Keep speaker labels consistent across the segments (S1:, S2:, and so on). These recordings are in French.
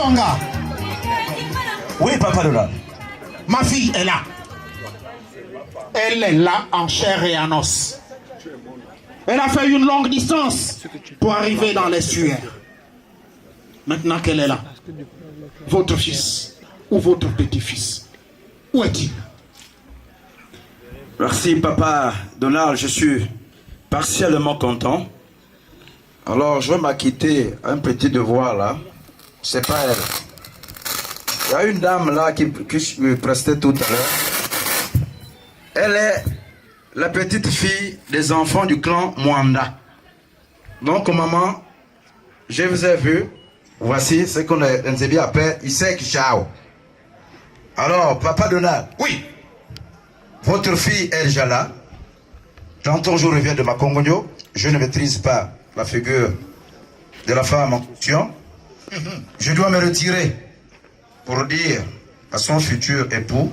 S1: Bonga.
S2: Oui, Papa Donald.
S1: Ma fille est là. Elle est là en chair et en os. Elle a fait une longue distance pour arriver dans l'estuaire. Maintenant qu'elle est là, votre fils ou votre petit-fils, où est-il?
S2: Merci, Papa Donald. Je suis partiellement content. Alors, je vais m'acquitter un petit devoir là. C'est pas elle. Il y a une dame là qui me prestait tout à l'heure. Elle est la petite fille des enfants du clan Mwanda. Donc, maman, je vous ai vu. Voici ce qu'on a appelé Isek Chao. Alors, Papa Donald.
S1: Oui.
S2: Votre fille est déjà là. Tantôt je reviens de ma Congonio. Je ne maîtrise pas la figure de la femme en question. Je dois me retirer pour dire à son futur époux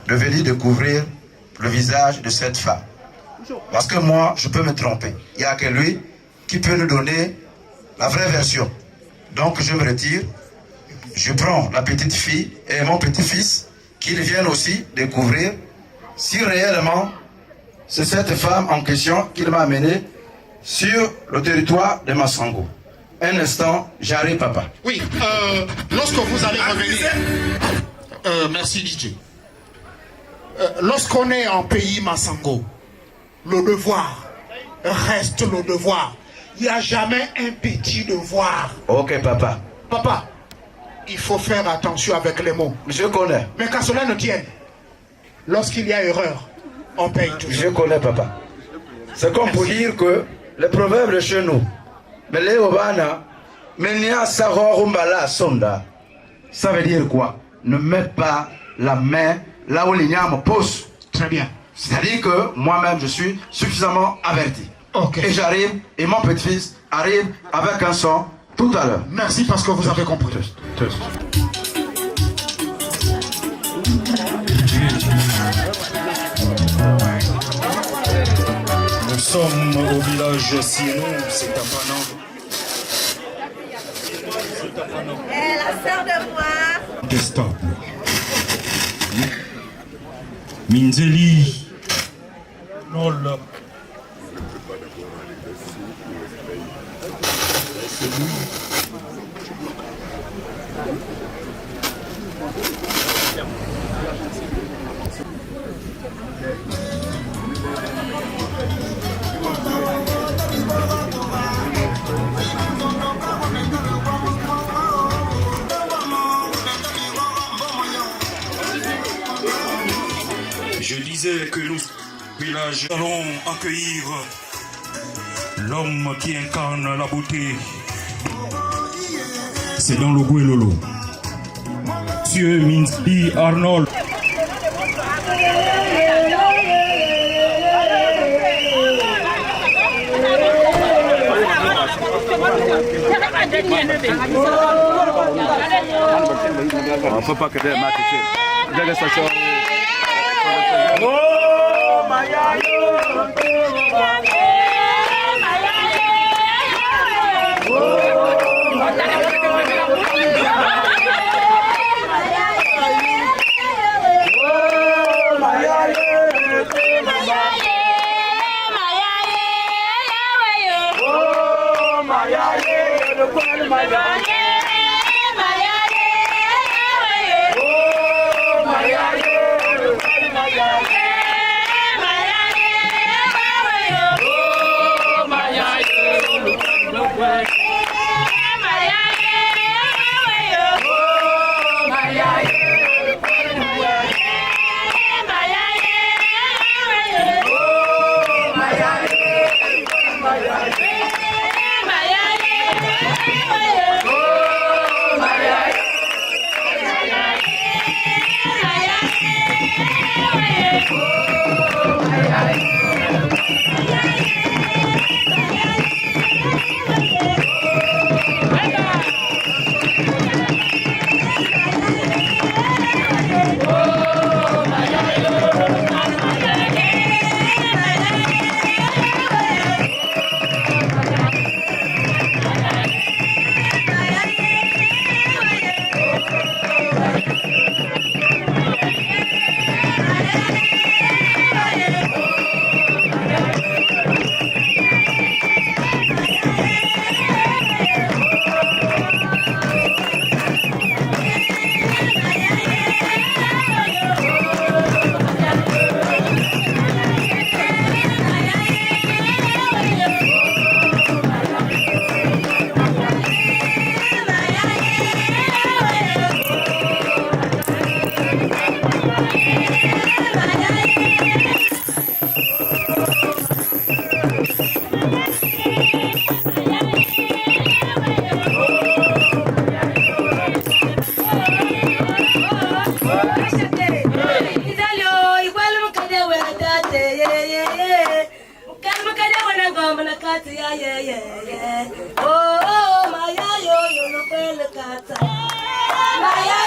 S2: de venir découvrir le visage de cette femme. Parce que moi, je peux me tromper. Il n'y a que lui qui peut nous donner la vraie version. Donc je me retire. Je prends la petite fille et mon petit-fils qu'ils viennent aussi découvrir si réellement c'est cette femme en question qu'il m'a amené sur le territoire de Massango. Un instant, j'arrive, papa.
S1: Oui, lorsque vous allez revenir... merci DJ. Lorsqu'on est en pays Massango, le devoir reste le devoir. Il n'y a jamais un petit devoir.
S2: Ok, papa.
S1: Papa, il faut faire attention avec les mots.
S2: Je connais.
S1: Mais qu'à cela ne tienne, lorsqu'il y a erreur, on paye toujours.
S2: Je connais, papa. C'est comme pour dire que les proverbes de chez nous, ça veut dire quoi? Ne mets pas la main là où l'igname pose.
S1: Très bien.
S2: C'est-à-dire que moi-même, je suis suffisamment averti.
S1: Ok.
S2: Et j'arrive, et mon petit-fils arrive avec un son tout à l'heure.
S1: Merci parce que vous avez compris.
S3: Nous sommes au village Sienou, c'est à Panan.
S4: La sœur de moi.
S3: Testable. Minzeli. Nol. Je disais que nous, village, allons accueillir l'homme qui incarne la beauté. C'est dans le Guélolo. Monsieur Minzi Arnold.
S5: On peut pas que des matchs.
S4: Oh, Maya, yo, no pele kata. Maya,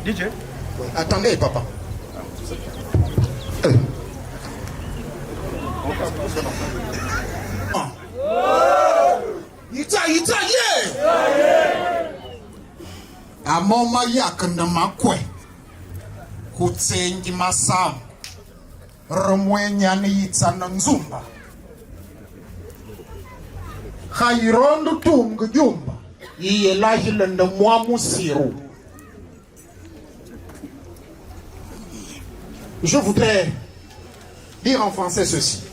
S1: DJ. Attendez, papa. Amoma yakanda makwe kutsengi masam romwenyani yitsana nzumba khairondo tung jumba yiyelahilende mwamusiru. Je voudrais dire en français ceci.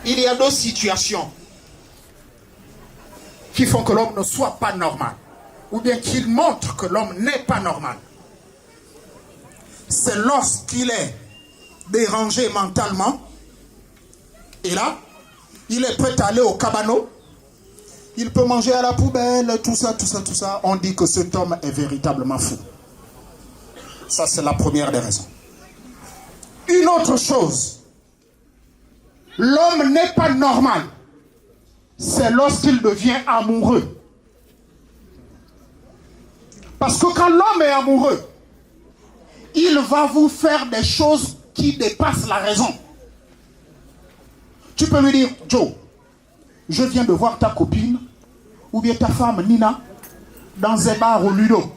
S1: Il y a deux situations qui font que l'homme ne soit pas normal, ou bien qu'il montre que l'homme n'est pas normal. c'est lorsqu'il est dérangé mentalement. Et là, il est prêt à aller au cabanon. Il peut manger à la poubelle, tout ça. On dit que cet homme est véritablement fou. Ça, c'est la première des raisons. Une autre chose, l'homme n'est pas normal. C'est lorsqu'il devient amoureux. Parce que quand l'homme est amoureux, il va vous faire des choses qui dépassent la raison. Tu peux lui dire, Joe, je viens de voir ta copine ou bien ta femme Nina dans un bar au Ludo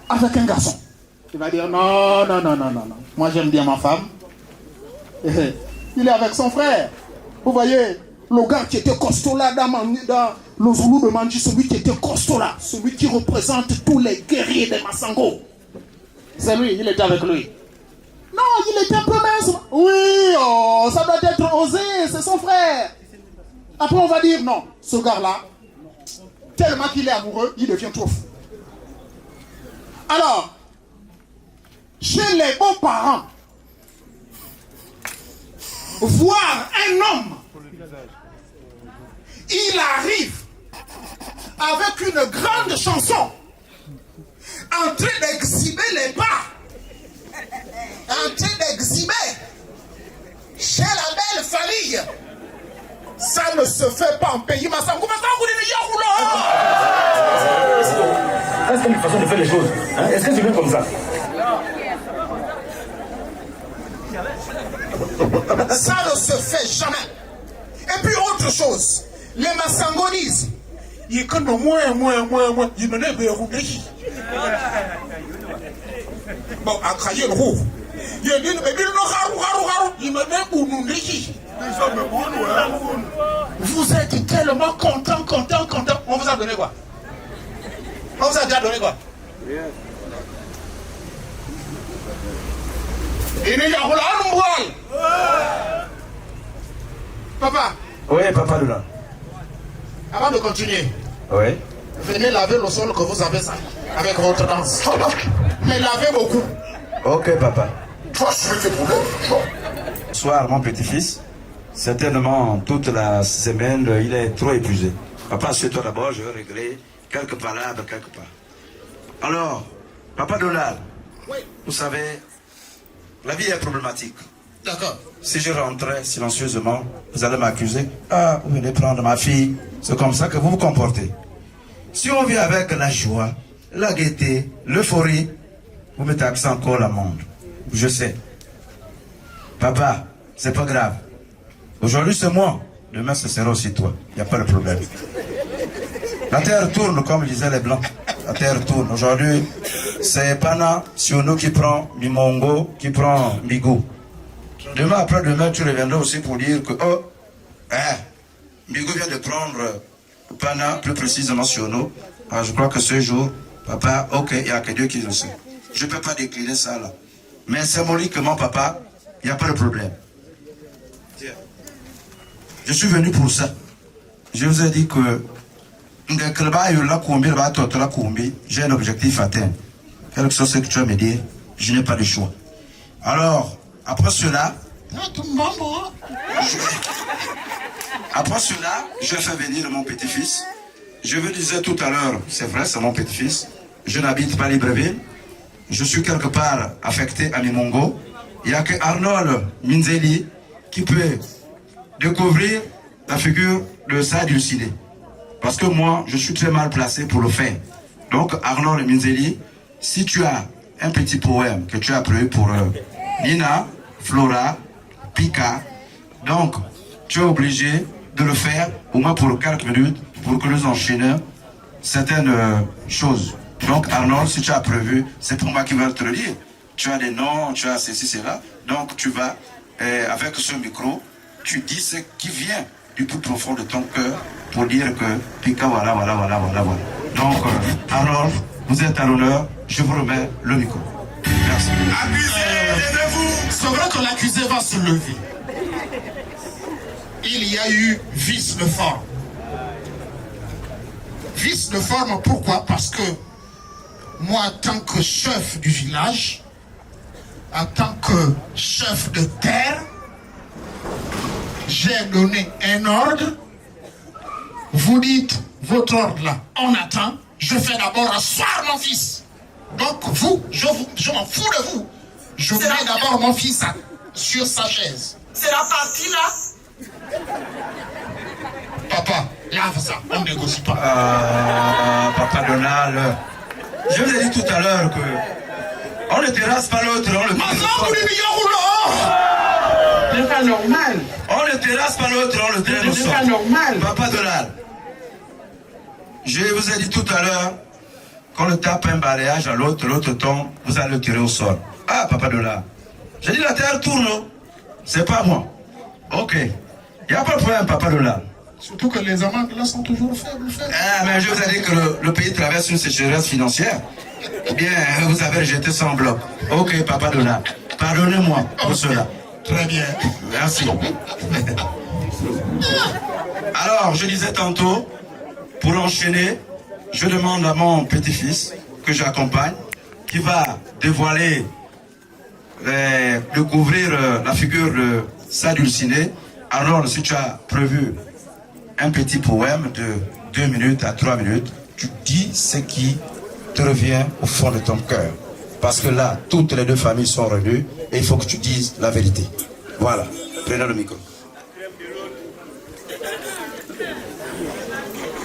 S1: avec un garçon. Il va dire, non. Moi j'aime bien ma femme. Il est avec son frère. Vous voyez, le gars qui était costaud là dans le Zoulou de Mandji, celui qui était costaud là, celui qui représente tous les guerriers des Massango. C'est lui, il était avec lui. Non, il était un peu mince. Oui, oh, ça doit être osé, c'est son frère. Après on va dire, non, ce gars-là, tellement qu'il est amoureux, il devient trop fou. Alors, chez les beaux-parents, voir un homme, il arrive avec une grande chanson, en train d'exhiber les pas, en train d'exhiber chez la belle famille. Ça ne se fait pas en pays.
S6: Ça, c'est une façon de faire les choses. Hein? Est-ce que c'est bien comme ça?
S1: Ça ne se fait jamais. Et puis autre chose, les Massango disent, il est moins, il me lève rouge. Bon, à crailler le roux. Il me vous êtes tellement content. On vous a donné quoi? On vous a déjà donné quoi? Papa.
S2: Oui, papa Lula.
S1: Avant de continuer,
S2: Oui.
S1: venez laver le sol que vous avez ça avec votre danse. Mais lavez beaucoup.
S2: Ok, papa.
S1: Toi, je vais te prouver.
S2: Bonsoir, mon petit-fils. Certainement, toute la semaine, il est trop épuisé. Papa, assieds-toi d'abord, je vais régler quelques palabres quelque part. Alors, papa Donald,
S1: Oui.
S2: vous savez, la vie est problématique.
S1: D'accord.
S2: Si je rentrais silencieusement, vous allez m'accuser. Ah, vous venez prendre ma fille. C'est comme ça que vous vous comportez. Si on vit avec la joie, la gaieté, l'euphorie, vous mettez accent encore la monde. Je sais. Papa, c'est pas grave. Aujourd'hui c'est moi, demain ce sera aussi toi. Il n'y a pas de problème. La terre tourne comme disaient les blancs. La terre tourne. Aujourd'hui, c'est Pana Siono qui prend Mimongo, qui prend Migo. Demain, après-demain, tu reviendras aussi pour dire que, Migo vient de prendre Pana, plus précisément Siono. Alors, je crois que ce jour, papa, ok, il n'y a que Dieu qui le sait. Je ne peux pas décliner ça là. Mais symboliquement, papa, il n'y a pas de problème. Je suis venu pour ça. Je vous ai dit que j'ai un objectif atteint. Quel que soit ce que tu vas me dire, je n'ai pas de choix. Alors, après cela, je vais faire venir mon petit-fils. Je vous disais tout à l'heure, c'est vrai, c'est mon petit-fils. Je n'habite pas Libreville. Je suis quelque part affecté à Mimongo. Il n'y a que Arnold Minzeli qui peut découvrir la figure de Saad Lucide. Parce que moi, je suis très mal placé pour le faire. Donc, Arnold Minzeli, si tu as un petit poème que tu as prévu pour Nina, Flora, Pika, donc, tu es obligé de le faire, au moins pour quelques minutes, pour que nous enchaînions certaines choses. Donc, Arnold, si tu as prévu, c'est pour moi qui vais te le dire. Tu as des noms, tu as ceci, cela. Donc, tu vas, avec ce micro, tu dis ce qui vient du plus profond de ton cœur pour dire que Pika, voilà. Donc, Arnold, vous êtes à l'honneur, je vous remets le micro. Merci.
S1: C'est vrai que l'accusé va se lever. Il y a eu vice de forme. Vice de forme, pourquoi? Parce que moi, en tant que chef du village, en tant que chef de terre, j'ai donné un ordre. Vous dites votre ordre là, on attend. Je fais d'abord asseoir mon fils. Donc vous, je m'en fous de vous. Je mets d'abord mon fils sur sa chaise.
S4: C'est la partie là.
S1: Papa, lave ça, on négocie pas.
S2: Papa Donald, je vous ai dit tout à l'heure que on ne terrasse pas l'autre, on le
S1: C'est pas normal.
S2: On ne terrasse pas l'autre, on le traîne au sol.
S1: C'est pas normal.
S2: Papa Donald, je vous ai dit tout à l'heure, quand le tape un balayage à l'autre, l'autre tombe, vous allez le tirer au sol. Ah, Papa Donald, j'ai dit la terre tourne, c'est pas moi. Ok, il n'y a pas de problème, Papa Donald.
S1: Surtout que les amendes là sont toujours faibles.
S2: Ah, mais je vous ai dit que le pays traverse une sécheresse financière. Eh bien, vous avez rejeté son bloc. Ok, Papa Donald, pardonnez-moi pour cela.
S1: Très bien.
S2: Merci. Alors, je disais tantôt, pour enchaîner, je demande à mon petit-fils que j'accompagne, qui va dévoiler, découvrir la figure de Sadulciné. Alors, si tu as prévu un petit poème de 2 minutes à 3 minutes, tu dis ce qui te revient au fond de ton cœur. Parce que là, toutes les deux familles sont revenues et il faut que tu dises la vérité. Voilà, prenez le micro.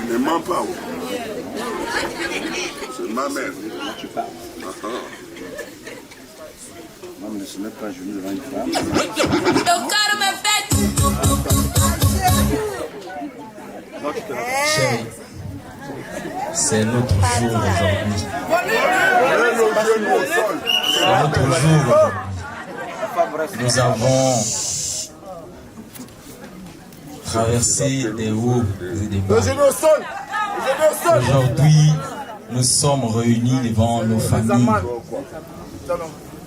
S7: Ne mens pas. C'est ma mère. Tu parles. Maman ne se met pas à genoux devant une femme.
S8: Chérie, c'est notre jour aujourd'hui. C'est notre jour aujourd'hui. Nous avons traversé des hauts et des bas. Aujourd'hui, nous sommes réunis devant nos familles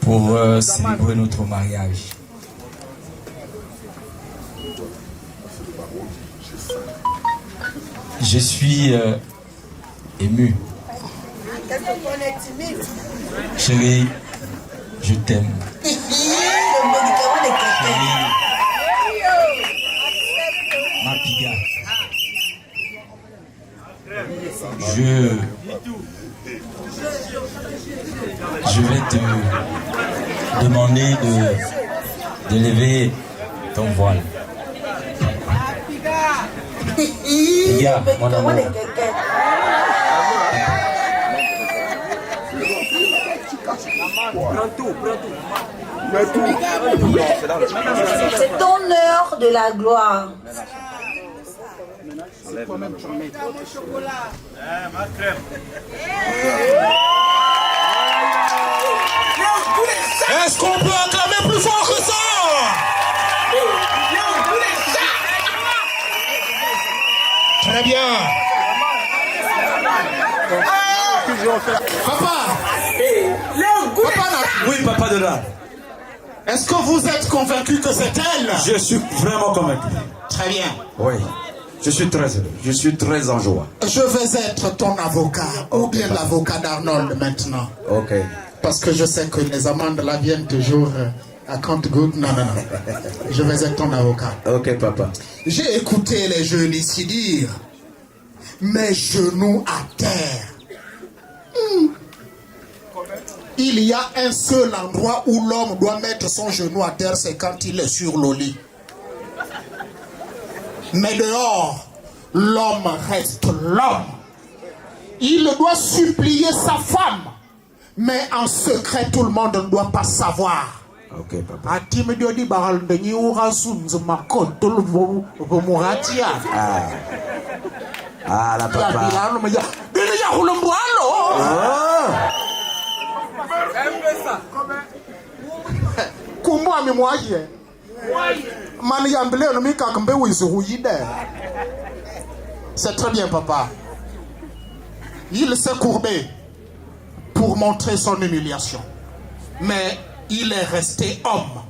S8: pour célébrer notre mariage. Je suis ému. Chérie, je t'aime. Ma piga. Je vais te demander de lever ton voile. Piga, mon amour.
S4: C'est ton heure de la gloire.
S1: Est-ce qu'on peut acclamer plus fort que ça? Très bien. Papa.
S2: Oui, Papa Donald.
S1: Est-ce que vous êtes convaincu que c'est elle?
S2: Je suis vraiment convaincu.
S1: Très bien.
S2: Oui, je suis très heureux. Je suis très en joie.
S1: Je vais être ton avocat, ou bien l'avocat d'Arnold maintenant.
S2: Ok.
S1: Parce que je sais que les amendes là viennent toujours à compte-gouttes. Non. Je vais être ton avocat.
S2: Ok, papa.
S1: J'ai écouté les jeunes ici dire mes genoux à terre. Il y a un seul endroit où l'homme doit mettre son genou à terre, c'est quand il est sur le lit. Mais dehors, l'homme reste l'homme. Il doit supplier sa femme. Mais en secret, tout le monde ne doit pas savoir.
S2: Ok, papa. Ah, la papa.
S1: C'est très bien, papa. Il s'est courbé pour montrer son humiliation. Mais il est resté homme.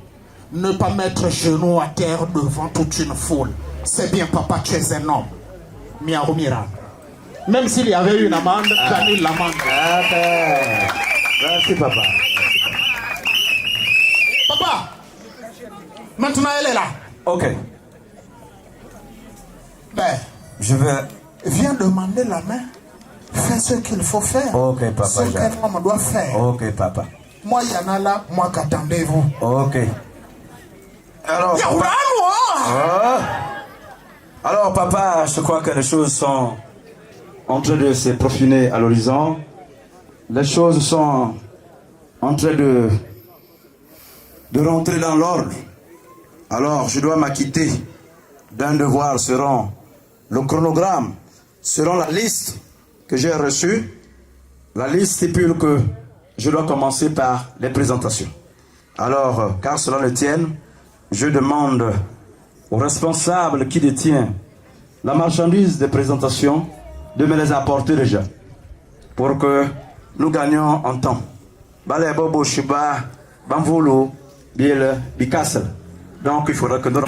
S1: Ne pas mettre genou à terre devant toute une foule. C'est bien, papa, tu es un homme. Miarumira. Même s'il y avait une amende, j'annule l'amende.
S2: Merci, papa.
S1: Papa, maintenant elle est là.
S2: Ok.
S1: Ben,
S2: Je vais...
S1: viens demander la main. Fais ce qu'il faut faire.
S2: Ok, papa.
S1: Ce qu'un homme doit faire.
S2: Ok, papa.
S1: Moi, il y en a là. Moi, qu'attendez-vous?
S2: Ok. Alors, papa... Alors, papa, je crois que les choses sont en train de se profiler à l'horizon. Les choses sont en train de rentrer dans l'ordre. Alors, je dois m'acquitter d'un devoir selon le chronogramme, selon la liste que j'ai reçue. La liste stipule que je dois commencer par les présentations. Alors, car cela le tienne, je demande au responsable qui détient la marchandise de présentation de me les apporter déjà pour que nous gagnions en temps. Balé Bobo Shiba, Bamvolo, Biel, Bikassel. Donc il faudra que nous...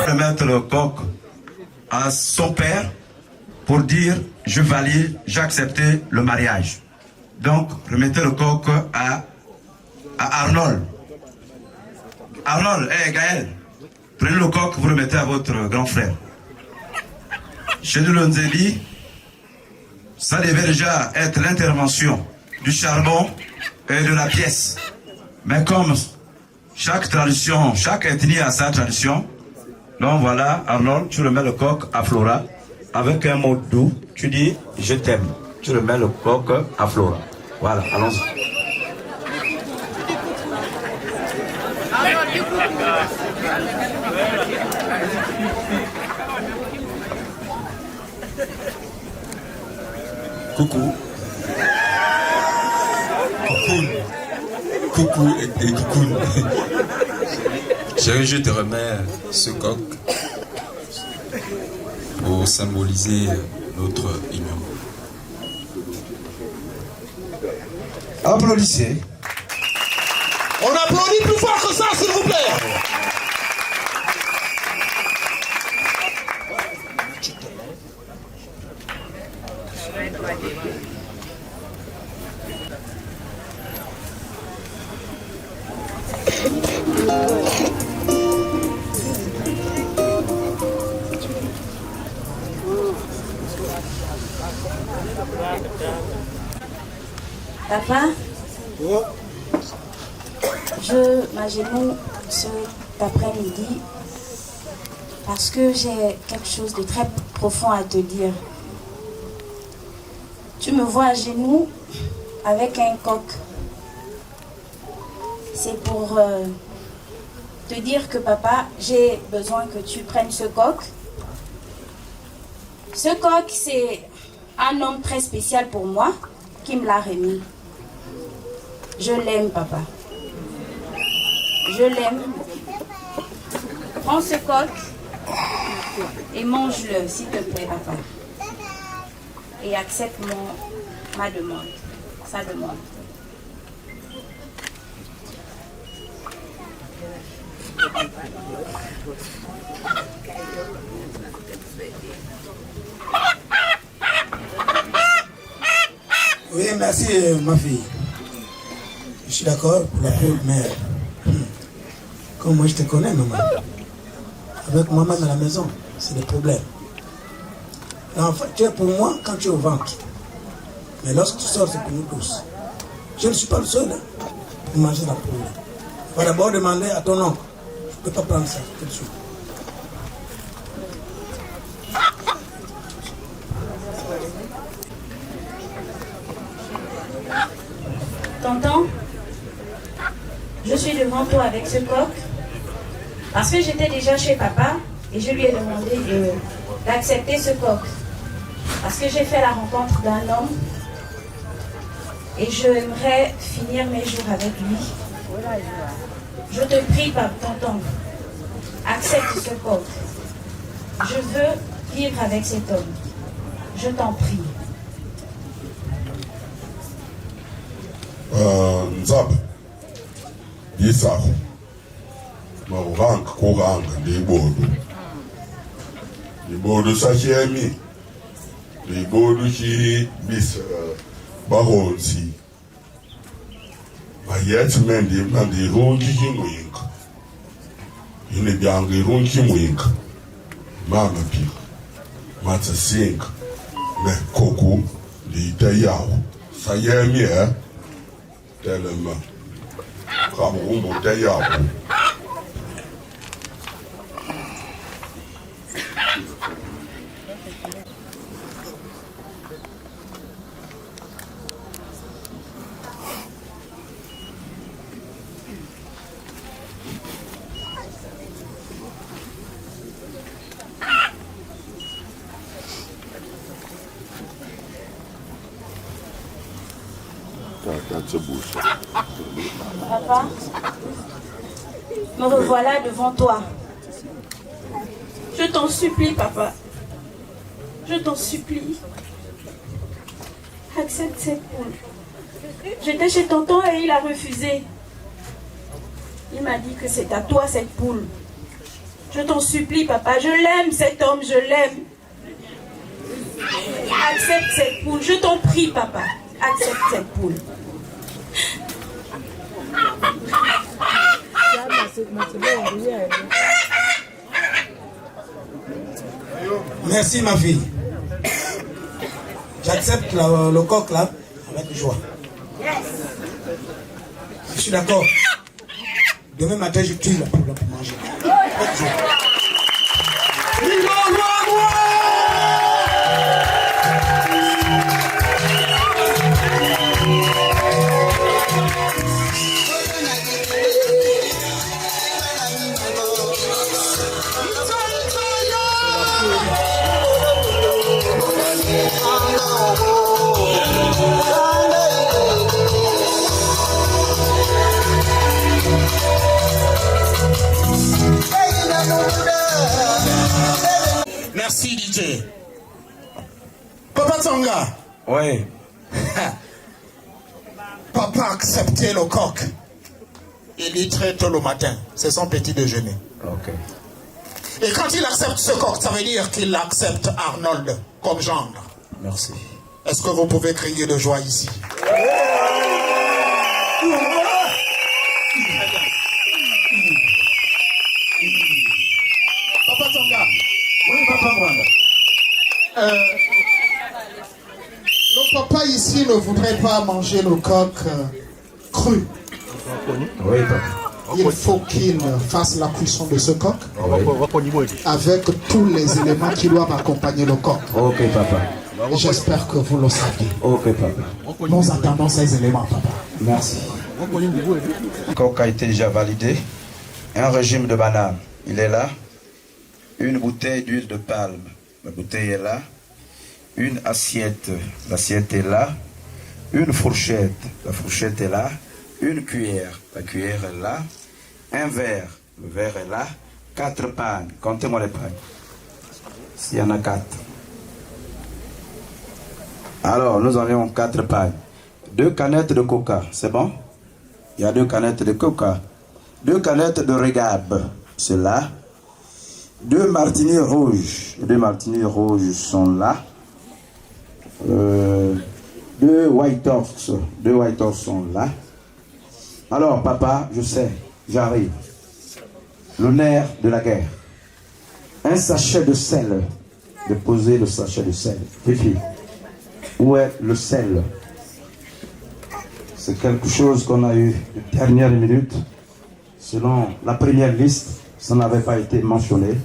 S2: Remettre le coq à son père pour dire je valide, j'ai accepté le mariage. Donc remettez le coq à Arnold. Arnold, Gaël, prenez le coq, vous remettez à votre grand frère. Chez nous, Lonzeli, ça devait déjà être l'intervention du charbon et de la pièce. Mais comme chaque tradition, chaque ethnie a sa tradition, donc voilà, Arnold, tu remets le coq à Flora avec un mot doux, tu dis je t'aime. Tu remets le coq à Flora. Voilà, allons-y.
S8: Coucou. Coucou et coucou. Chérie, je te remets ce coq pour symboliser notre union.
S2: Applaudissez.
S1: On applaudit plus fort que ça, s'il vous plaît.
S4: Papa, je m'agenouille cet après-midi parce que j'ai quelque chose de très profond à te dire. Tu me vois à genoux avec un coq. C'est pour te dire que papa, j'ai besoin que tu prennes ce coq. Ce coq, c'est un homme très spécial pour moi qui me l'a remis. Je l'aime, papa. Je l'aime. Prends ce coq et mange-le, s'il te plaît, papa. Et accepte ma demande, sa demande.
S9: Oui, merci, ma fille. Je suis d'accord pour la pauvre mère. Comme moi, je te connais, maman. Avec maman à la maison, c'est des problèmes. L'enfant, tu es pour moi quand tu es au ventre. Mais lorsque tu sors, c'est pour nous tous. Je ne suis pas le seul pour manger la poule. Il va d'abord demander à ton oncle. Je ne peux pas prendre ça tout de suite.
S4: Tonton, je suis devant toi avec ce coq parce que j'étais déjà chez papa et je lui ai demandé d'accepter ce coq. Parce que j'ai fait la rencontre d'un homme et j'aimerais finir mes jours avec lui. Je te prie, tonton, accepte ce coq. Je veux vivre avec cet homme. Je t'en prie.
S7: Nzab, Yisako, Marank, Korang, les Bodo Sachemi, les Bodo qui bis Baronsi. Ayet men de Rongi Wink. Il est bien de Rongi Wink. Mama Pire, Mata Sink, mais Coco, les Tayao. Sayemi, hein? Tellement. Cameroun, mon Tayao.
S4: Papa, me revoilà devant toi. Je t'en supplie, papa. Je t'en supplie. Accepte cette poule. J'étais chez tonton et il a refusé. Il m'a dit que c'est à toi cette poule. Je t'en supplie, papa. Je l'aime, cet homme, je l'aime. Accepte cette poule. Je t'en prie, papa. Accepte cette poule.
S9: Merci ma fille. J'accepte le coq là avec joie. Je suis d'accord. Demain matin, je tue la poule pour manger. Avec joie.
S1: Merci DJ. Papa Tsanga.
S8: Oui.
S1: Papa a accepté le coq. Il y très tôt le matin. C'est son petit déjeuner.
S8: Ok.
S1: Et quand il accepte ce coq, ça veut dire qu'il accepte Arnold comme gendre.
S8: Merci.
S1: Est-ce que vous pouvez crier de joie ici? Papa Tsanga.
S9: Oui, papa Mwanda.
S1: Le papa ici ne voudrait pas manger le coq cru.
S8: Oui, papa.
S1: Il faut qu'il fasse la cuisson de ce coq avec tous les éléments qui doivent accompagner le coq.
S8: Ok, papa.
S1: Et j'espère que vous le saviez.
S8: Ok, papa.
S1: Nous attendons ces éléments, papa.
S8: Merci.
S2: Le coq a été déjà validé. Un régime de banane, il est là. Une bouteille d'huile de palme, la bouteille est là. Une assiette, l'assiette est là. Une fourchette, la fourchette est là. Une cuillère, la cuillère est là. Un verre, le verre est là. 4 pagnes, comptez-moi les pagnes. S'il y en a 4. Alors, nous avions 4 pagnes. 2 canettes de coca, c'est bon? Il y a 2 canettes de coca. 2 canettes de régab, c'est là. 2 martinis rouges. Les 2 martinis rouges sont là. 2 white horse. 2 white horse sont là. Alors, papa, je sais, j'arrive. Le nerf de la guerre. Un sachet de sel. Déposez le sachet de sel. Fifi, où est le sel? C'est quelque chose qu'on a eu de dernière minute. Selon la première liste, ça n'avait pas été mentionné.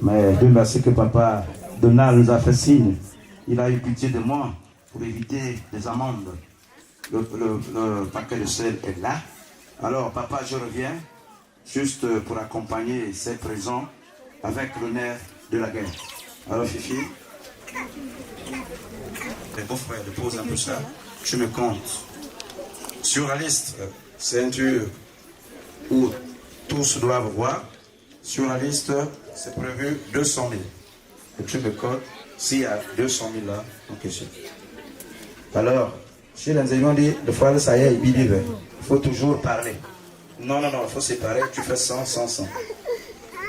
S2: Mais Dieu merci que papa Donald nous a fait signe. Il a eu pitié de moi pour éviter des amendes. le paquet de sel est là. Alors, papa, je reviens juste pour accompagner ces présents avec le nerf de la guerre. Alors, Fifi, les beaux-frères, dépose un peu ça. Tu me comptes. Sur la liste, ceinture où tous doivent voir, sur la liste, c'est prévu 200 000. Et tu me comptes s'il y a 200 000 là en question. Alors, chez les enseignants, de fois, ça y est, il faut toujours parler. Non, il faut séparer. Tu fais 100, 100, 100.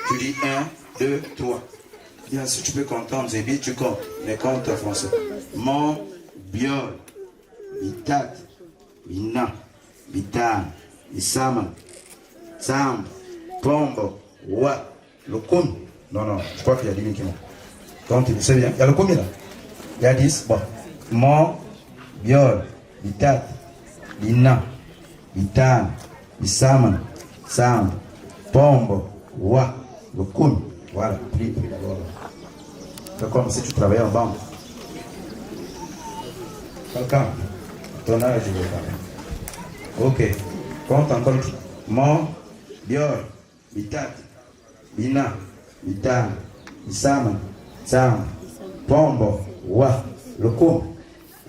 S2: Tu dis 1, 2, 3. Bien, si tu peux compter en Zébi, tu comptes. Mais compte en français. Mon, biol, bitat, bina, bitan, bisama, sam, pombo, wa, le com. Non, je crois qu'il y a 10 000 qui manquent. Compte, c'est bien. Il y a le combien là? Il y a 10. Bon. Mon, biol, bitat, bina, bitan, bisama, sam, pombo, wa, le com. Voilà, prie d'abord. C'est comme si tu travaillais en banque. Quelqu'un, ton âge, je veux parler. Ok, compte encore. Mon, bior, bitat, bina, bitan, bisama, sam, pombo, wa, le com.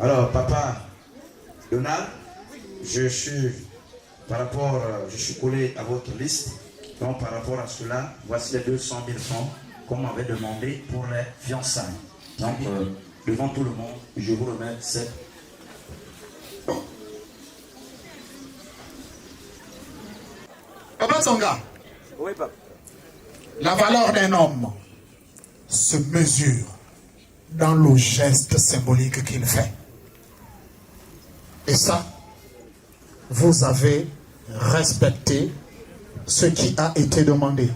S2: Alors, papa, Donald, je suis collé à votre liste. Donc, par rapport à cela, voici les 200 000 francs qu'on m'avait demandé pour les fiançailles. Donc, devant tout le monde, je vous remets cette.
S1: Papa Tsonga.
S5: Oui, papa.
S1: La valeur d'un homme se mesure dans le geste symbolique qu'il fait. Et ça, vous avez respecté ce qui a été demandé.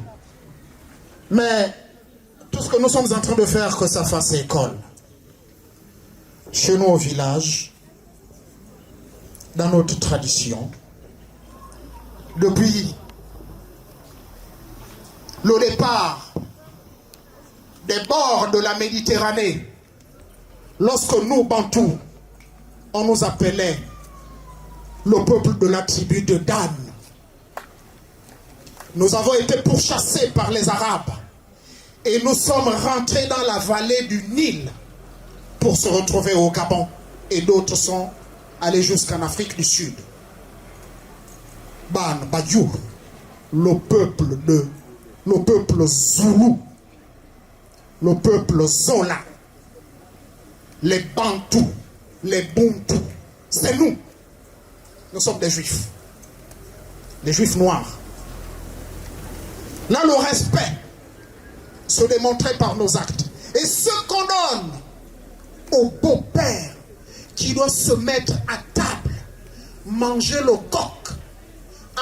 S1: Mais tout ce que nous sommes en train de faire, que ça fasse école. Chez nous au village, dans notre tradition, depuis le départ des bords de la Méditerranée, lorsque nous, Bantous, on nous appelait le peuple de la tribu de Dan. Nous avons été pourchassés par les Arabes et nous sommes rentrés dans la vallée du Nil pour se retrouver au Gabon, et d'autres sont allés jusqu'en Afrique du Sud. Ban Badjour, le peuple Zoulou, le peuple Zola, les Bantous, les Bantous, c'est nous. Nous sommes des Juifs noirs. Là, le respect se démontrait par nos actes. Et ce qu'on donne au beau-père qui doit se mettre à table, manger le coq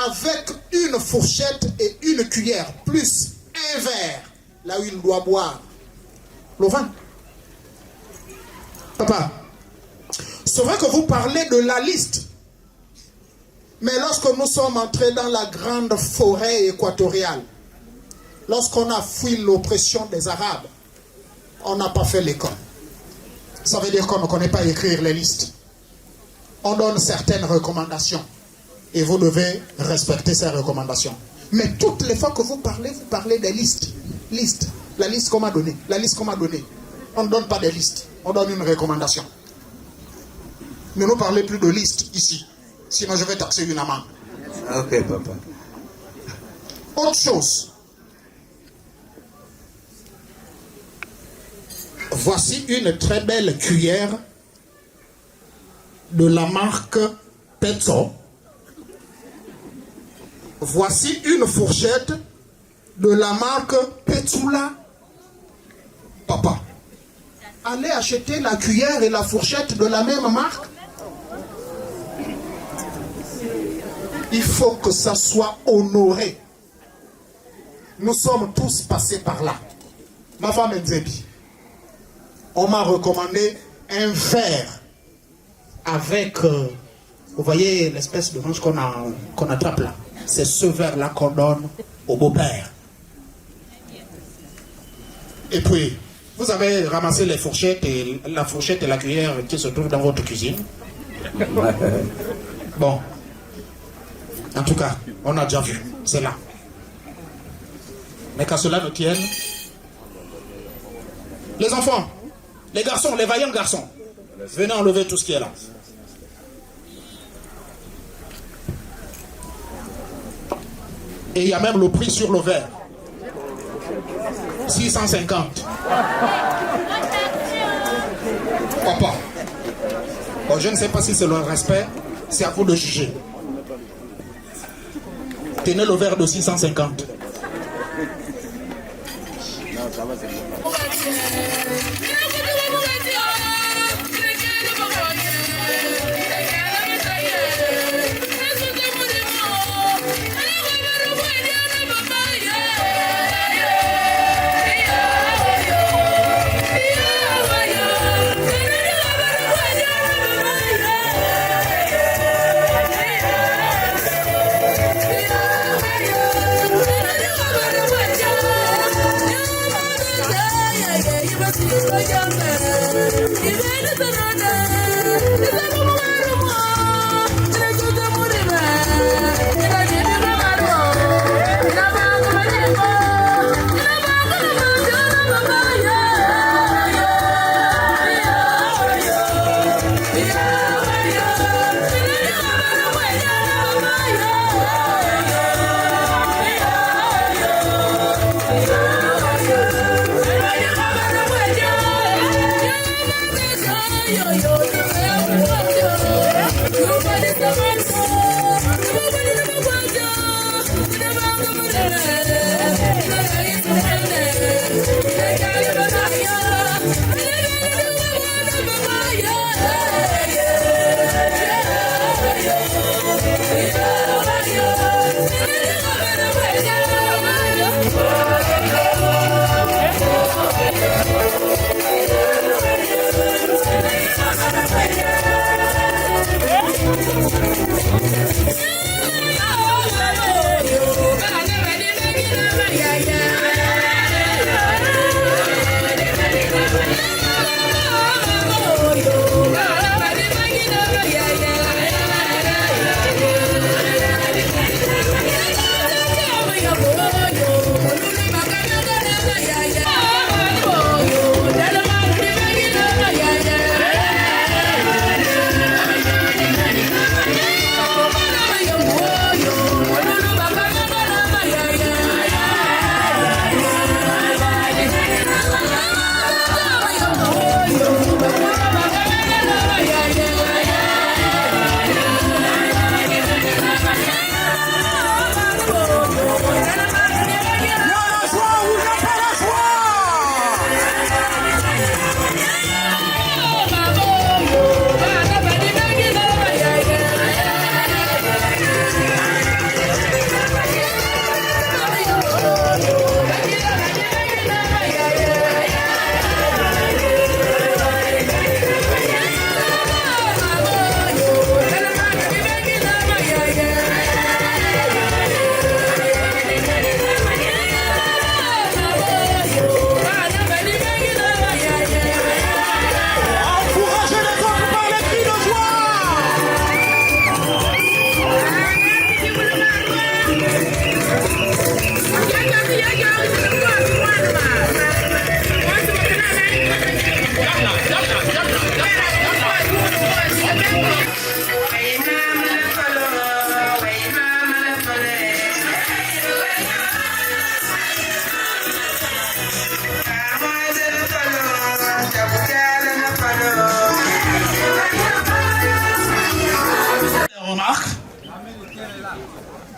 S1: avec une fourchette et une cuillère, plus un verre, là où il doit boire le vin. Papa, c'est vrai que vous parlez de la liste. Mais lorsque nous sommes entrés dans la grande forêt équatoriale, lorsqu'on a fui l'oppression des Arabes, on n'a pas fait l'école. Ça veut dire qu'on ne connaît pas écrire les listes. On donne certaines recommandations. Et vous devez respecter ces recommandations. Mais toutes les fois que vous parlez des listes. La liste qu'on m'a donnée. On ne donne pas des listes. On donne une recommandation. Ne nous parlez plus de listes ici. Sinon je vais taxer une amende.
S2: Ok, papa.
S1: Autre chose. Voici une très belle cuillère de la marque Petzo. Voici une fourchette de la marque Petsula. Papa, allez acheter la cuillère et la fourchette de la même marque. Il faut que ça soit honoré. Nous sommes tous passés par là. Ma femme Nzebi, on m'a recommandé un verre avec, vous voyez l'espèce de manche qu'on attrape là. C'est ce verre-là qu'on donne au beau-père. Et puis, vous avez ramassé les fourchettes et la cuillère qui se trouve dans votre cuisine. Bon. En tout cas, on a déjà vu. C'est là. Mais qu'à cela ne tienne. Les enfants, les garçons, les vaillants garçons, venez enlever tout ce qui est là. Et il y a même le prix sur le verre. 650. Papa. Bon, je ne sais pas si c'est le respect, c'est à vous de juger. Tenez le verre de 650.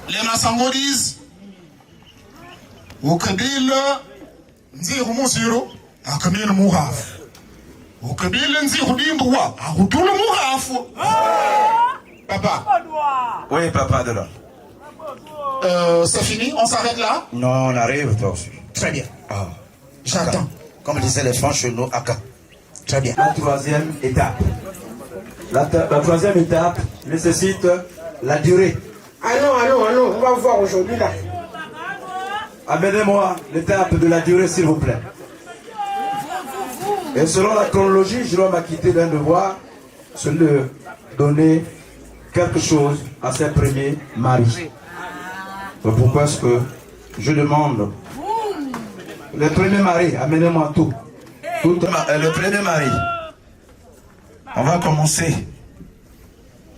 S1: Les Massango disent au Kabyle Nziru Musiro, à Kabyle Mouraf. Au Kabyle Nziru Dimboua, à Routoul Mouraf. Papa.
S2: Oui, papa, de là.
S1: C'est fini, on s'arrête là?
S2: Non, on arrive, toi aussi.
S1: Très bien.
S2: Ah.
S1: J'attends.
S2: Comme disaient les francs chez nous, Aka.
S1: Très bien.
S6: La troisième étape. La troisième étape nécessite la durée.
S9: Allons, on va voir aujourd'hui là.
S6: Amenez-moi l'étape de la durée, s'il vous plaît. Et selon la chronologie, je dois m'acquitter d'un devoir, celui de donner quelque chose à ses premiers maris. Pourquoi est-ce que je demande le premier mari, amenez-moi tout. Le premier mari. On va commencer.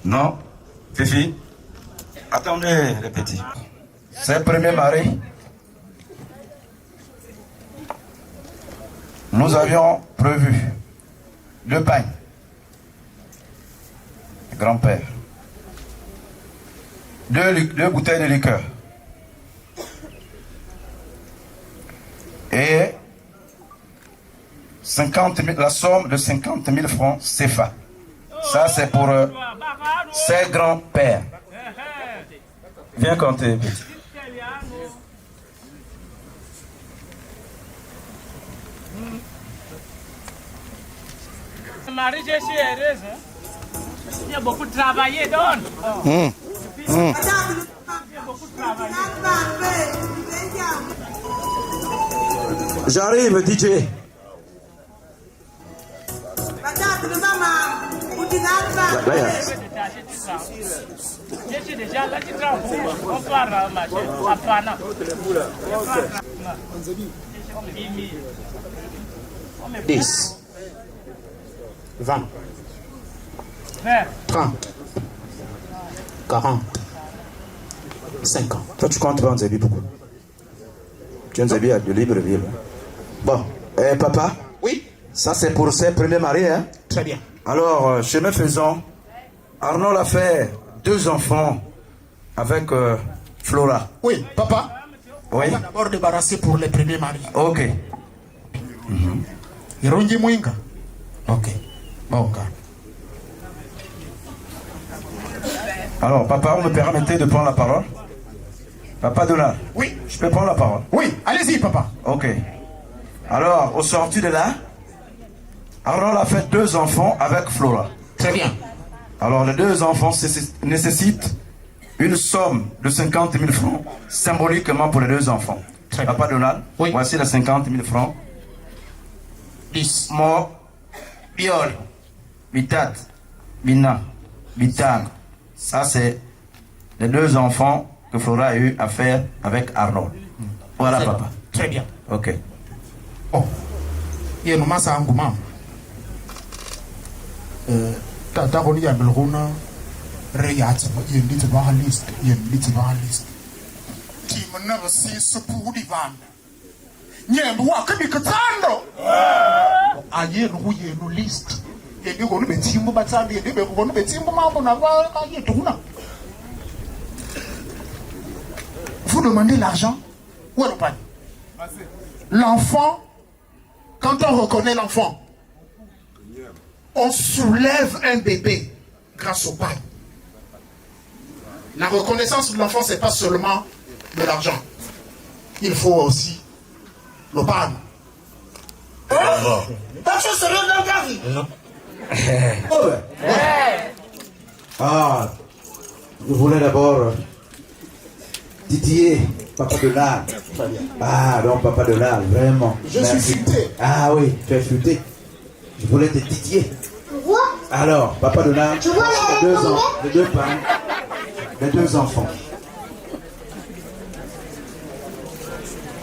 S6: Non, Fifi. Attendez, les petits. C'est le premier mari. Nous avions prévu 2 pagnes. Grand-père. 2 bouteilles de liqueur. Et la somme de 50 000 francs CFA. Ça, c'est pour ses grands-pères. Viens compter, petit.
S10: Marie, je suis heureuse. Il y a beaucoup de travail, donc. Il y a beaucoup de travail.
S6: J'arrive, DJ.
S10: Je suis déjà là, tu travailles. On part, ma chère.
S1: 10, 20, 30, 40, 50.
S6: Toi, tu comptes pas en Zébi, pourquoi? Tu es en Zébi de Libreville. Bon, papa?
S1: Oui?
S6: Ça, c'est pour ses premiers maris, hein?
S1: Très bien.
S6: Alors, chemin faisant, Arnold a fait 2 enfants avec Flora.
S1: Oui, papa.
S6: Oui.
S1: On va d'abord débarrasser pour les premiers maris.
S6: Ok.
S1: Ironji Mwinga. Ok. Bon,
S6: Alors, papa, vous me permettez de prendre la parole? Papa Donald.
S1: Oui.
S6: Je peux prendre la parole?
S1: Oui, allez-y, papa.
S6: Ok. Alors, au sorti de là, Arnold a fait 2 enfants avec Flora.
S1: Très bien.
S6: Alors, les 2 enfants nécessitent une somme de 50 000 francs, symboliquement pour les 2 enfants.
S1: Très
S6: Papa
S1: bien.
S6: Donald,
S1: Oui.
S6: Voici les 50 000 francs.
S1: 10.
S6: Mo, Biol, Bitat, Bina, Bitang. Ça, c'est les 2 enfants que Flora a eu à faire avec Arnold. Voilà, papa.
S1: Très bien.
S6: Ok.
S1: Oh. Il y a une masse à Angoumam. Tata Roni a Belrona. Reyat, il y a une liste. Il y a une liste. Qui me never see ce pour divan. Nyemwa kabikatando. Aye ruye no list. Et nous on met timbo batandi et nous on met timbo mambo na va aye tuna. Vous demandez l'argent? Où est le panier? L'enfant, quand on reconnaît l'enfant, on soulève un bébé grâce au pain. La reconnaissance de l'enfant, ce n'est pas seulement de l'argent. Il faut aussi le pain.
S6: Ah, je voulais d'abord titiller Papa Donald. Ah, donc Papa Donald, vraiment.
S1: Je suis futé.
S6: Ah oui, tu es futé. Je voulais te titiller. Alors, Papa Donald, les 2 pains, les 2 enfants.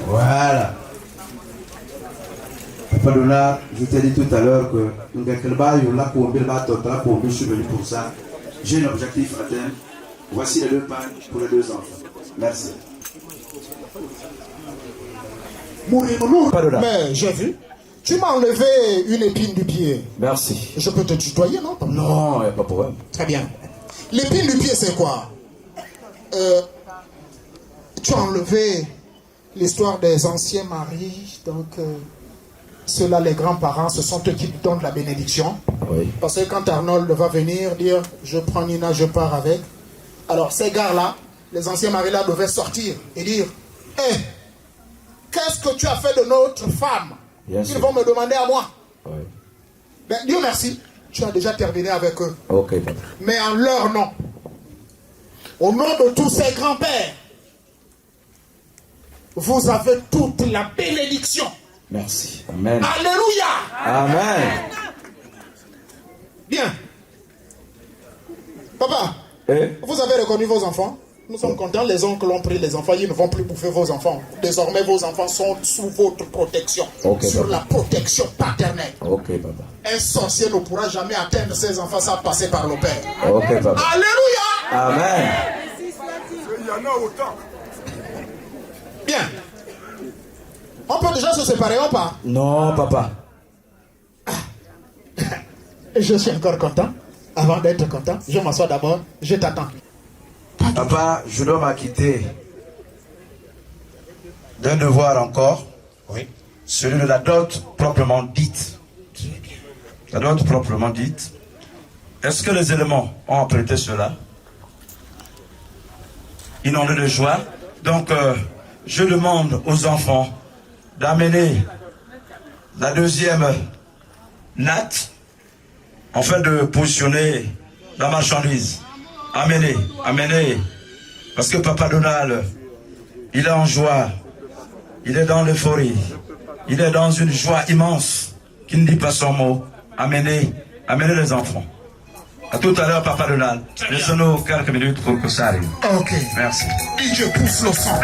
S6: Voilà. Papa Donald, je t'ai dit tout à l'heure que je suis venu pour ça. J'ai un objectif à atteindre. Voici les 2 pains pour les 2 enfants. Merci.
S1: Mais j'ai vu. Tu m'as enlevé une épine du pied.
S6: Merci.
S1: Je peux te tutoyer, non?
S6: Non, il n'y a pas de problème.
S1: Très bien. L'épine du pied, c'est quoi? Tu as enlevé l'histoire des anciens maris. Donc, ceux-là, les grands-parents, ce sont eux qui donnent la bénédiction.
S6: Oui.
S1: Parce que quand Arnold va venir dire, je prends Nina, je pars avec. Alors, ces gars-là, les anciens maris-là devaient sortir et dire, hé, qu'est-ce que tu as fait de notre femme?
S6: Bien
S1: Ils
S6: sûr.
S1: vont me demander à moi.
S6: Oui.
S1: Ben, Dieu merci, tu as déjà terminé avec eux.
S6: Ok, papa.
S1: Mais en leur nom, au nom de tous ces grands-pères, vous avez toute la bénédiction.
S6: Merci. Amen.
S1: Alléluia.
S6: Amen.
S1: Bien. Papa, vous avez reconnu vos enfants? Nous sommes contents, les oncles ont pris les enfants, ils ne vont plus bouffer vos enfants. Désormais, vos enfants sont sous votre protection, sur la protection paternelle.
S6: Ok, papa.
S1: Un sorcier ne pourra jamais atteindre ses enfants sans passer par le Père.
S6: Ok, papa.
S1: Alléluia.
S6: Amen.
S1: Bien. On peut déjà se séparer ou pas?
S6: Non, papa.
S1: Je suis encore content. Avant d'être content, je m'assois d'abord, je t'attends.
S6: Papa, je dois m'acquitter d'un devoir encore.
S1: Oui.
S6: Celui de la dot proprement dite. La dot proprement dite. Est-ce que les éléments ont apprêté cela? Inondés de joie. Donc, je demande aux enfants d'amener la deuxième natte en fait de positionner la marchandise. Amenez. Parce que Papa Donald, il est en joie. Il est dans l'euphorie. Il est dans une joie immense qui ne dit pas son mot. Amenez les enfants. À tout à l'heure, Papa Donald. Laissez-nous quelques minutes pour que ça arrive.
S1: Ok.
S6: Merci.
S1: Et je pousse le sang.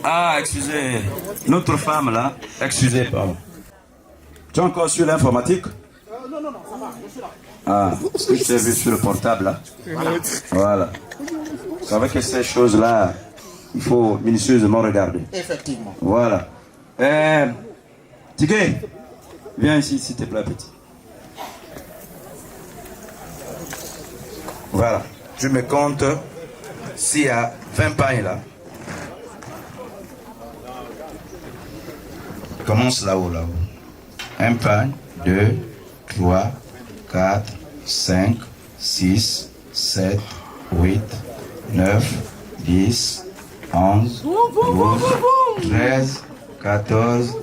S2: Ah, excusez. Notre femme là, excusez, pardon. Tu as encore sur l'informatique?
S1: Non, ça va, je suis là.
S2: Ah, ce que je t'ai vu sur le portable là. Voilà. Vous savez que ces choses-là, il faut minutieusement regarder.
S1: Effectivement.
S2: Voilà. Tigé, viens ici s'il te plaît, petit. Voilà. Je me compte s'il y a 20 pailles là. Commence là-haut, là-haut. Un pain, 2, 3, 4, 5, 6, 7, 8, 9, 10, 11, 12, 13, 14,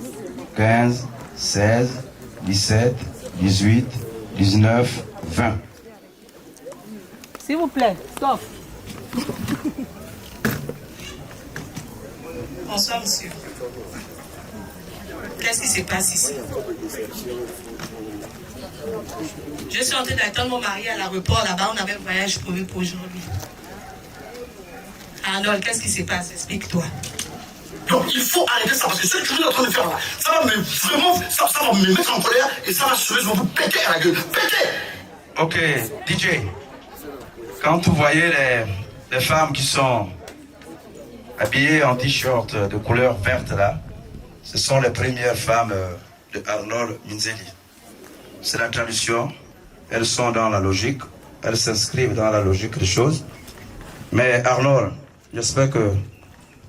S2: 15, 16, 17, 18, 19, 20.
S10: S'il vous plaît, stop.
S11: Bonsoir, monsieur. Qu'est-ce qui se passe ici? Je suis en train d'attendre mon mari à l'aéroport. Là-bas, on avait un voyage prévu pour aujourd'hui. Arnold, qu'est-ce qui se passe? Explique-toi.
S12: Donc, il faut arrêter ça parce que ce que tu es en train de faire là, ça va me vraiment, ça va me mettre en colère et ça va sérieusement vous péter à la gueule. Péter!
S2: Ok, DJ. Quand vous voyez les femmes qui sont habillées en t-shirt de couleur verte là, ce sont les premières femmes de Arnold Minzeli. C'est la tradition. Elles sont dans la logique. Elles s'inscrivent dans la logique des choses. Mais Arnold, j'espère que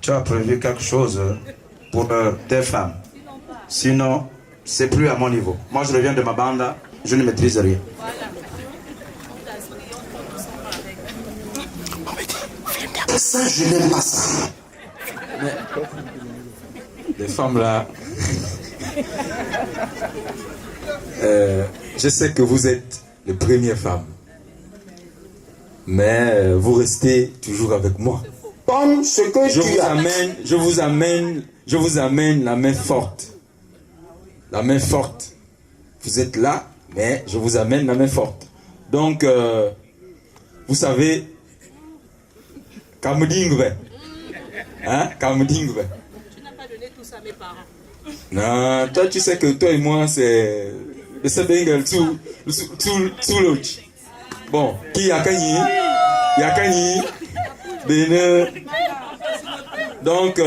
S2: tu as prévu quelque chose pour tes femmes. Sinon, c'est plus à mon niveau. Moi, je reviens de ma bande, je ne maîtrise rien.
S12: Ça, je n'aime pas ça.
S13: Mais les femmes là, je sais que vous êtes les premières femmes, mais vous restez toujours avec moi.
S12: Comme ce que
S13: je vous amène la main forte. La main forte. Vous êtes là, mais je vous amène la main forte. Donc, vous savez, Kamudingwe. Hein? Kamudingwe.
S10: Tu n'as pas donné tout ça à mes parents.
S13: Non, toi tu sais que toi et moi c'est le Sebengel tout l'autre. Bon, qui Yakani, Bene. Donc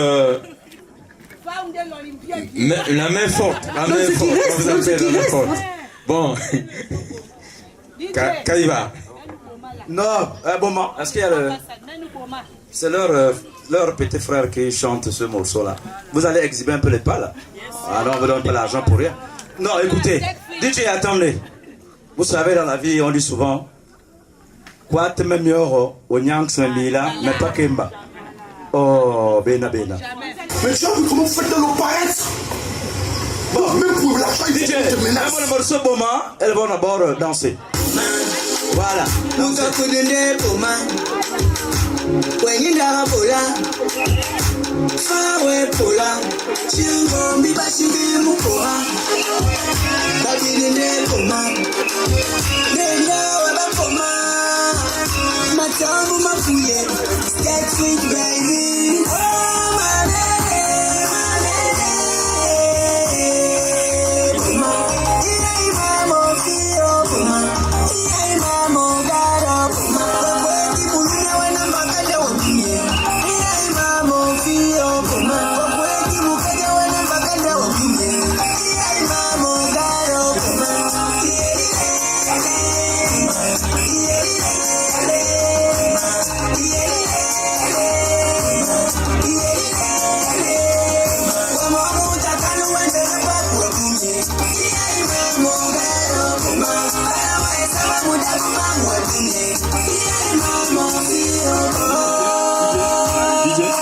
S13: la main forte, on vous appelle la main forte. Bon, Kaiva.
S2: Non, bon, est-ce qu'il y a le... C'est leur petit frère qui chante ce morceau-là. Vous allez exhiber un peu les pas là. Alors on ne vous donne pas l'argent pour rien. Non, écoutez, DJ, attendez. Vous savez, dans la vie, on dit souvent quoi te me mieux au nyang sembila, mais pas kemba. Oh, bena.
S12: Mais tu as vu comment vous faites de l'eau paraître? Bon, même pour l'argent,
S2: DJ, un bon morceau, bon, elles vont d'abord danser.
S14: Voilà. Donc, on peut donner pour moi. When you never pola, far away pola, you gon' be bashing me mukora. But you didn't for man. They know about for man. My tongue, my food, get sweet baby. Oh my lady, my lady. Puma, yeah, mama, feel Puma, yeah, mama, got up Puma.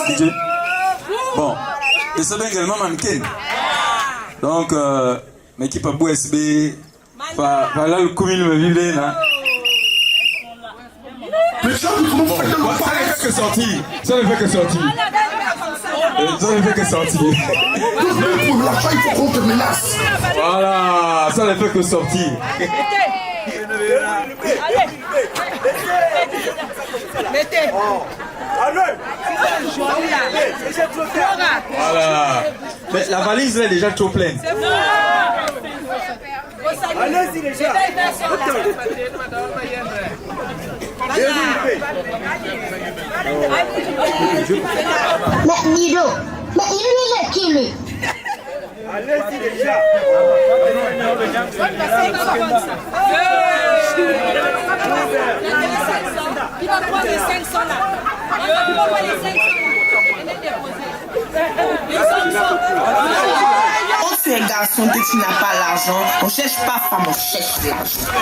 S13: DJ. Bon, et ça va également mannequin. Donc, l'équipe à BOSB, voilà le commune me vivre là.
S12: Mais ça, comment vous faites
S13: ça ne fait que sortir. Ça ne fait que sortir. Ça ne fait que sortir.
S12: Pour l'achat, il faut qu'on te menace.
S13: Voilà, ça ne fait que sortir.
S10: Mettez.
S13: Voilà. Mais la valise là, est déjà trop pleine.
S10: Allez-y les gens. Allez-y les gens.
S15: Il va prendre les 500 là. Il va prendre les 500
S11: Quand tu es garçon que tu n'as pas l'argent, on cherche pas femme, on cherche l'argent.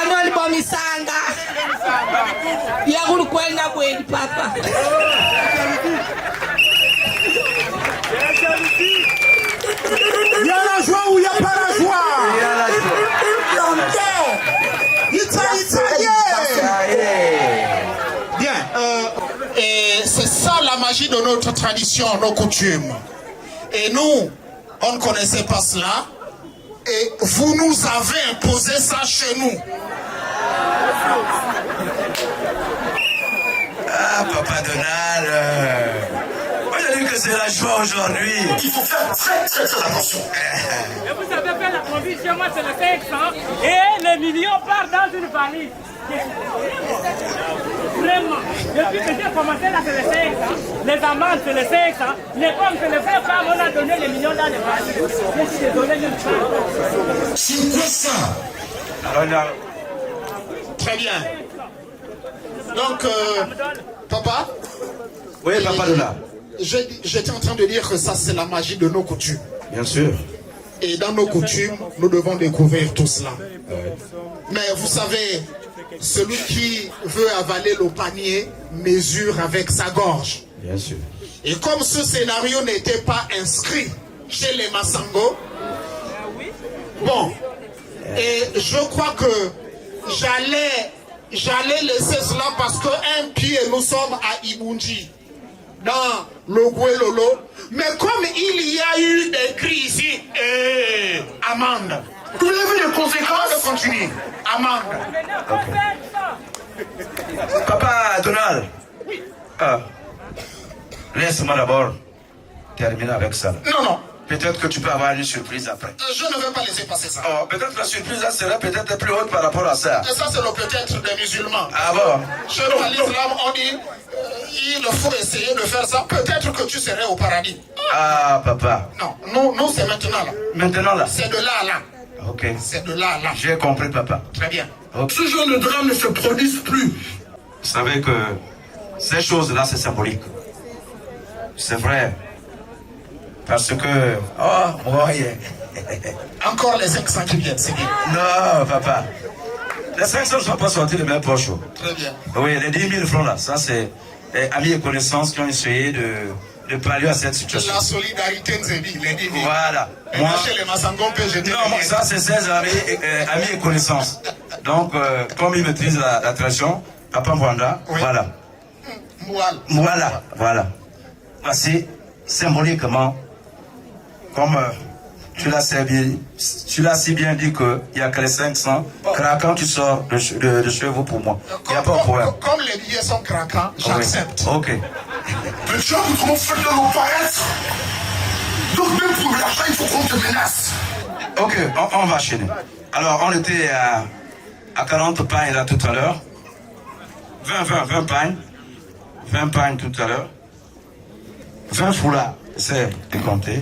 S10: Anuel Bomisanga. Yagulu kwenda kweli papa.
S1: Il y a la joie ou il n'y a pas la joie?
S14: Il y a la joie.
S1: Bien, et c'est ça la magie de notre tradition, nos coutumes. Et nous, on ne connaissait pas cela. Et vous nous avez imposé ça chez nous.
S2: Ah, Papa Donald. Moi, j'ai dit que c'est la joie aujourd'hui.
S12: Il faut faire très attention.
S10: Et vous avez fait la provision, moi c'est le 500 et les millions partent dans une valise. Vraiment. Depuis que j'ai commencé là, c'est le 500. Les amendes, c'est le 500. Les pommes, c'est le 500. On a donné les millions dans les valises. Je suis désolé, je ne sais pas.
S12: C'est quoi ça?
S1: Très bien. Donc, papa?
S2: Oui, Papa Donald.
S1: J'étais en train de dire que ça, c'est la magie de nos coutumes.
S2: Bien sûr.
S1: Et dans nos coutumes, nous devons découvrir tout cela. Mais vous savez, celui qui veut avaler le panier mesure avec sa gorge.
S2: Bien sûr.
S1: Et comme ce scénario n'était pas inscrit chez les Massango, bon, et je crois que j'allais laisser cela parce qu'un pied, nous sommes à Ibunji, dans le Gouelolo. Mais comme il y a eu des cris ici, amende.
S12: Vous avez vu les conséquences?
S1: On continue. Amende.
S2: Okay. Papa Donald. Ah. Laisse-moi d'abord terminer avec ça.
S1: Non.
S2: Peut-être que tu peux avoir une surprise après.
S1: Je ne vais pas laisser passer ça.
S2: Oh, peut-être que la surprise là sera peut-être plus haute par rapport à ça.
S1: Et ça, c'est le peut-être des musulmans.
S2: Ah bon?
S1: Chez nous, à l'islam, on dit il faut essayer de faire ça. Peut-être que tu serais au paradis.
S2: Ah, papa.
S1: Non, nous c'est maintenant là.
S2: Maintenant là?
S1: C'est de là à là.
S2: Ok.
S1: C'est de là à là.
S2: J'ai compris, papa.
S1: Très bien.
S2: Okay.
S12: Ce genre de drame ne se produise plus.
S2: Vous savez que ces choses-là, c'est symbolique. C'est vrai. Parce que... Oh, ouais.
S1: Encore les 500 qui viennent, c'est bien.
S2: Non, papa. Les 500 ne sont pas sortis de mes poches.
S1: Très bien.
S2: Oui, les 10 000 francs là, ça c'est amis et connaissances qui ont essayé de pallier à cette situation.
S1: La solidarité Nzebi, il est dit.
S2: Voilà.
S1: Moi, chez les Massangons,
S2: non, ça c'est ses amis et connaissances. Donc, comme ils maîtrisent la tradition, Papa Mwanda, voilà. Voilà. Voici, symboliquement, comme tu l'as si bien dit qu'il n'y a que les 500 craquants qui sortent de chez vous pour moi. Il n'y a pas de problème.
S1: Comme les billets sont craquants, j'accepte.
S2: Ok.
S12: Mais tu vois comment faire de nos paraître. Donc même pour l'argent, il faut qu'on te menace.
S2: Ok, on va enchaîner. Alors, on était à 40 pagnes là tout à l'heure. 20 pagnes. 20 pagnes tout à l'heure. 20 foulards, c'est de compter.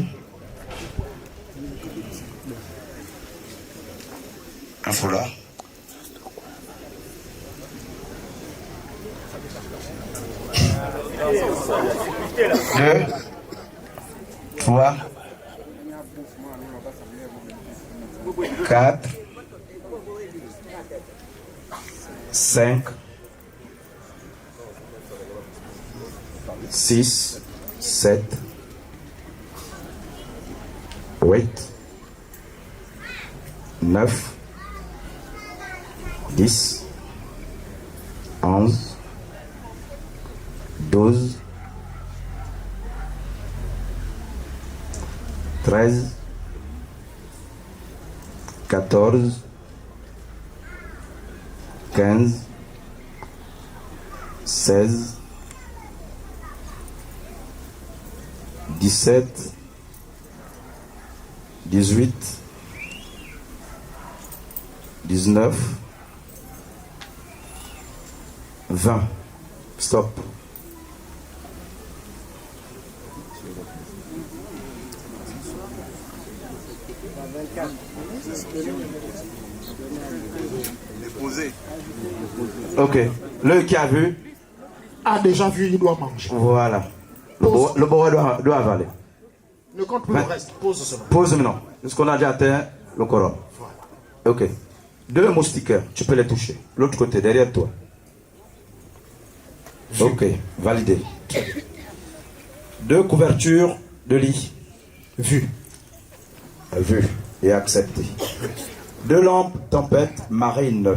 S2: Un foulard. Deux. 3. 4. 5. 6, 7, 8, 9, 10, 11, 12, 13, 14, 15, 16, 17, 18, 19, 20. Stop. Ok. Le qui a vu
S1: a déjà vu, il doit manger.
S2: Voilà. Le bois doit avaler.
S1: Ne compte plus le reste. Pose cela.
S2: Pose maintenant. Est-ce qu'on a déjà atteint le quorum? Ok. 2 moustiquaires, tu peux les toucher. L'autre côté, derrière toi. Ok, validé. 2 couvertures de lit. Vu et accepté. 2 lampes tempête marine.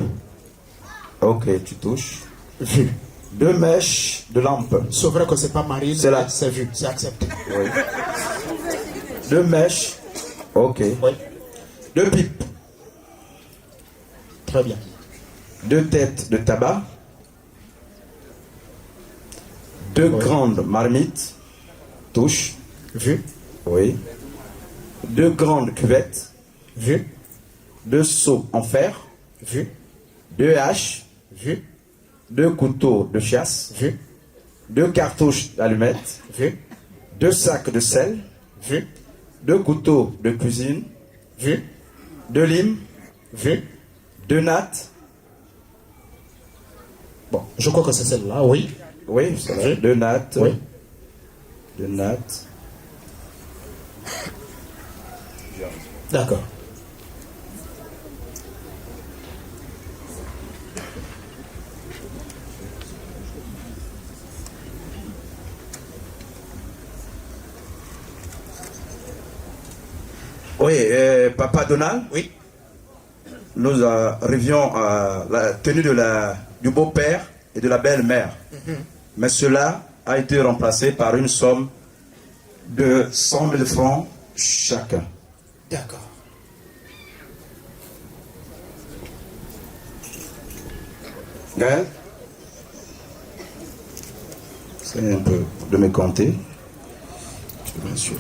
S2: Ok, tu touches. Vu. 2 mèches de lampe.
S1: C'est vrai que c'est pas marine,
S2: c'est là.
S1: C'est vu, c'est accepté.
S2: Oui. 2 mèches. Ok.
S1: Oui.
S2: 2 pipes.
S1: Très bien.
S2: 2 têtes de tabac. 2 grandes marmites. Touche.
S1: Vu.
S2: Oui. 2 grandes cuvettes.
S1: Vu.
S2: 2 seaux en fer.
S1: Vu.
S2: 2 haches.
S1: Vu.
S2: 2 couteaux de chasse.
S1: Vu.
S2: 2 cartouches d'allumettes.
S1: Vu.
S2: 2 sacs de sel.
S1: Vu.
S2: 2 couteaux de cuisine.
S1: Vu.
S2: 2 limes.
S1: Vu.
S2: 2 nattes.
S1: Bon, je crois que c'est celle-là, oui.
S2: Oui, c'est vrai. 2 nattes.
S1: Oui.
S2: 2 nattes.
S1: D'accord.
S2: Oui, Papa Donald.
S1: Oui.
S2: Nous arrivions à la tenue du beau-père et de la belle-mère. Mais cela a été remplacé par une somme de 100 000 francs chacun.
S1: D'accord.
S2: Gaël, c'est un peu de me compter. Je m'assure.